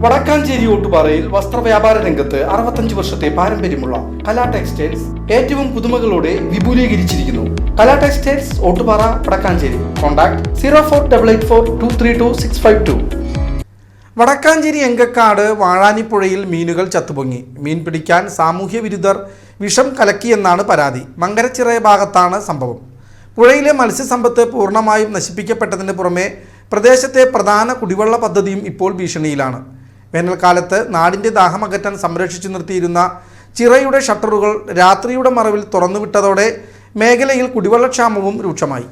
വടക്കാഞ്ചേരി ഓട്ടുപാറയിൽ വസ്ത്രവ്യാപാര രംഗത്ത് 65 വർഷത്തെ പാരമ്പര്യമുള്ള കലാ ടെക്സ്റ്റൈൽസ് ഏറ്റവും പുതുമകളോടെ വിപുലീകരിച്ചിരിക്കുന്നു. കലാ ടെക്സ്റ്റൈൽസ് ഓട്ടുപാറ വടക്കാഞ്ചേരി. കോൺടാക്ട് 04884232 വടക്കാഞ്ചേരി എങ്കക്കാട് വാഴാനിപ്പുഴയിൽ മീനുകൾ ചത്തുപൊങ്ങി. മീൻ പിടിക്കാൻ സാമൂഹ്യ വിരുദ്ധർ വിഷം കലക്കിയെന്നാണ് പരാതി. മങ്കരച്ചിറ ഭാഗത്താണ് സംഭവം. പുഴയിലെ മത്സ്യസമ്പത്ത് പൂർണ്ണമായും നശിപ്പിക്കപ്പെട്ടതിന് പുറമെ പ്രദേശത്തെ പ്രധാന കുടിവെള്ള പദ്ധതിയും ഇപ്പോൾ ഭീഷണിയിലാണ്. വേനൽക്കാലത്ത് നാടിൻ്റെ ദാഹമകറ്റാൻ സംരക്ഷിച്ചു നിർത്തിയിരുന്ന ചിറയുടെ ഷട്ടറുകൾ രാത്രിയുടെ മറവിൽ തുറന്നുവിട്ടതോടെ മേഖലയിൽ കുടിവെള്ളക്ഷാമവും രൂക്ഷമായി.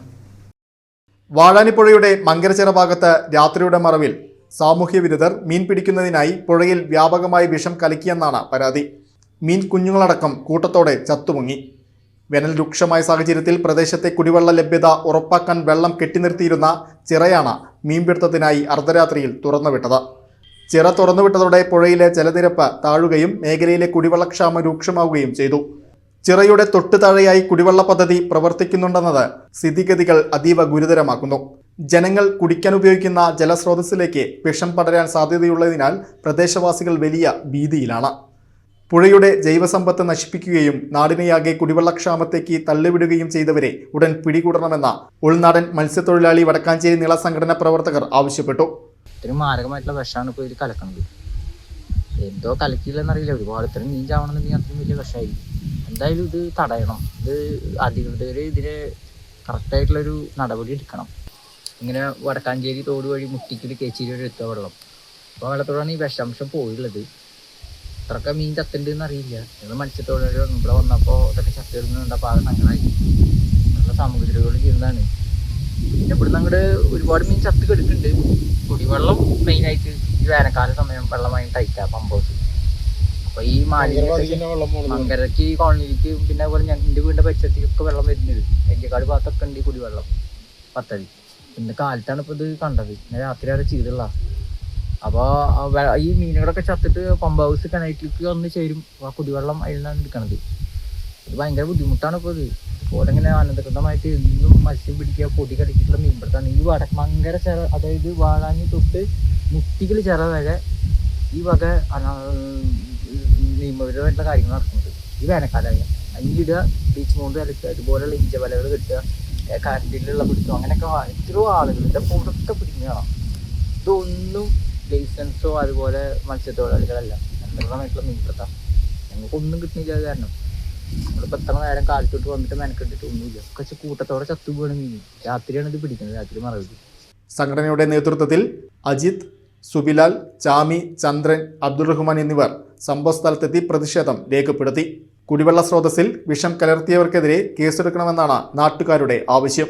വാഴാനിപ്പുഴയുടെ മങ്കരച്ചിറ ഭാഗത്ത് രാത്രിയുടെ മറവിൽ സാമൂഹ്യ വിരുദ്ധർ മീൻ പിടിക്കുന്നതിനായി പുഴയിൽ വ്യാപകമായി വിഷം കലക്കിയെന്നാണ് പരാതി. മീൻ കുഞ്ഞുങ്ങളടക്കം കൂട്ടത്തോടെ ചത്തുമുങ്ങി. വേനൽ രൂക്ഷമായ സാഹചര്യത്തിൽ പ്രദേശത്തെ കുടിവെള്ള ലഭ്യത ഉറപ്പാക്കാൻ വെള്ളം കെട്ടിനിർത്തിയിരുന്ന ചിറയാണ് മീൻപിടുത്തത്തിനായി അർദ്ധരാത്രിയിൽ തുറന്നുവിട്ടത്. ചിറ തുറന്നുവിട്ടതോടെ പുഴയിലെ ജലനിരപ്പ് താഴുകയും മേഖലയിലെ കുടിവെള്ളക്ഷാമം രൂക്ഷമാവുകയും ചെയ്തു. ചിറയുടെ തൊട്ടു താഴെയായി കുടിവെള്ള പദ്ധതി പ്രവർത്തിക്കുന്നുണ്ടെന്നത് സ്ഥിതിഗതികൾ അതീവ ഗുരുതരമാക്കുന്നു. ജനങ്ങൾ കുടിക്കാൻ ഉപയോഗിക്കുന്ന ജലസ്രോതസ്സിലേക്ക് വിഷം പടരാൻ സാധ്യതയുള്ളതിനാൽ പ്രദേശവാസികൾ വലിയ ഭീതിയിലാണ്. പുഴയുടെ ജൈവസമ്പത്ത് നശിപ്പിക്കുകയും നാടിനെയാകെ കുടിവെള്ളക്ഷാമത്തേക്ക് തള്ളിവിടുകയും ചെയ്തവരെ ഉടൻ പിടികൂടണമെന്ന ഉൾനാടൻ മത്സ്യത്തൊഴിലാളി വടക്കാഞ്ചേരി നിള സംഘടനാ പ്രവർത്തകർ ആവശ്യപ്പെട്ടു. ഇത്രയും മാരകമായിട്ടുള്ള വിഷമാണ് ഇപ്പോൾ ഇതിൽ കലക്കുന്നത്. എന്തോ കലക്കില്ലെന്നറിയില്ല. ഒരുപാട് ഇത്രയും മീൻ ചാവണമെന്നുണ്ടെങ്കിൽ അത്രയും വലിയ വിഷമായി. എന്തായാലും ഇത് തടയണം. ഇത് അധികൃതർ ഇതിന് കറക്റ്റായിട്ടുള്ളൊരു നടപടി എടുക്കണം. ഇങ്ങനെ വടക്കാഞ്ചേരി തോട് വഴി മുട്ടിക്കൽ കേച്ചേരി വഴി എത്തുക വെള്ളം. അപ്പോൾ വെള്ളത്തോടാണ് ഈ വിഷാംശം പോയുള്ളത്. ഇത്രയൊക്കെ മീൻ ചത്തുണ്ടെന്ന് അറിയില്ല. ഞങ്ങൾ മത്സ്യത്തൊഴിലാളി ഇവിടെ വന്നപ്പോൾ ഇതൊക്കെ ചത്തെടുക്കുന്നുണ്ട്. അപ്പോൾ അത് സങ്കടമായി. നല്ല സാമൂഹികരോട് ചെയ്യുന്നതാണ്. പിന്നെ ഇവിടുന്ന് അങ്ങോട്ട് ഒരുപാട് മീൻ ചത്ത് കെടുക്കുന്നുണ്ട്. കുടിവെള്ളം മെയിനായിട്ട് ഈ വേനൽക്കാല സമയം വെള്ളമായി ടൈറ്റാണ് പമ്പ് ഹൗസ്. അപ്പോൾ ഈ മങ്കരയ്ക്ക് കോളനിയിലേക്ക് പിന്നെ അതുപോലെ എൻ്റെ വീടിൻ്റെ പരിസരത്തേക്കൊക്കെ വെള്ളം വരുന്നത്. എഞ്ചക്കാട് ഭാഗത്തൊക്കെ ഉണ്ട് ഈ കുടിവെള്ളം പദ്ധതി. ഇന്ന് കാലത്താണ് ഇപ്പോൾ ഇത് കണ്ടത്. ഇന്ന് രാത്രി വരെ ചെയ്തുള്ള. അപ്പോൾ ഈ മീനുകളൊക്കെ ചത്തിട്ട് പമ്പ് ഹൗസ് കിണറ്റിലേക്ക് വന്ന് ചേരും. ആ കുടിവെള്ളം അതിൽ നിന്നാണ് എടുക്കണത്. ഇത് ഭയങ്കര ബുദ്ധിമുട്ടാണ് ഇപ്പോൾ ഇത്. ഇപ്പോൾ ഇങ്ങനെ അനന്തകൃതമായിട്ട് എന്നും മത്സ്യം പിടിക്കുക, പൊടി കടിച്ചിട്ടുള്ള മീൻപിടുത്താണ് ഈ മങ്കര ചിറ, അതായത് വാഴാനി തൊട്ട് മുട്ടിക്കൽ ചിറ വരെ ഈ വക നിയമപരമായിട്ടുള്ള കാര്യങ്ങൾ നടക്കുന്നത്. ഈ വേനൽക്കാലമായ അഞ്ഞിടുക, ബീച്ച് മൗണ്ട് കളിക്കുക, ഇതുപോലെയുള്ള ഇഞ്ച വലകൾ കിട്ടുക, കരണ്ടിലുള്ള പിടിക്കുക, അങ്ങനെയൊക്കെ എത്രയോ ആളുകളുടെ പുറത്തൊക്കെ പിടിക്കുന്നതാണ്. ഇതൊന്നും ലൈസൻസോ അതുപോലെ മത്സ്യത്തൊഴിലാളികളല്ല, അനന്തകൃതമായിട്ടുള്ള മീൻപിടുത്തം. ഞങ്ങൾക്കൊന്നും കിട്ടുന്നില്ല. അത് കാരണം നമ്മളിപ്പോൾ എത്ര നേരം കാലത്തോട്ട് വന്നിട്ട് മെനക്കെട്ടിട്ട് ഒന്നുമില്ല. ഒക്കെ കൂട്ടത്തോടെ ചത്തുപോകണം മീൻ. രാത്രിയാണ് ഇത് പിടിക്കുന്നത്, രാത്രി മറവിൽ. സംഘടനയുടെ നേതൃത്വത്തിൽ അജിത്, സുബിലാൽ, ചാമി, ചന്ദ്രൻ, അബ്ദുൾ റഹ്മാൻ എന്നിവർ സംഭവസ്ഥലത്തെത്തി പ്രതിഷേധം രേഖപ്പെടുത്തി. കുടിവെള്ള സ്രോതസ്സിൽ വിഷം കലർത്തിയവർക്കെതിരെ കേസെടുക്കണമെന്നാണ് നാട്ടുകാരുടെ ആവശ്യം.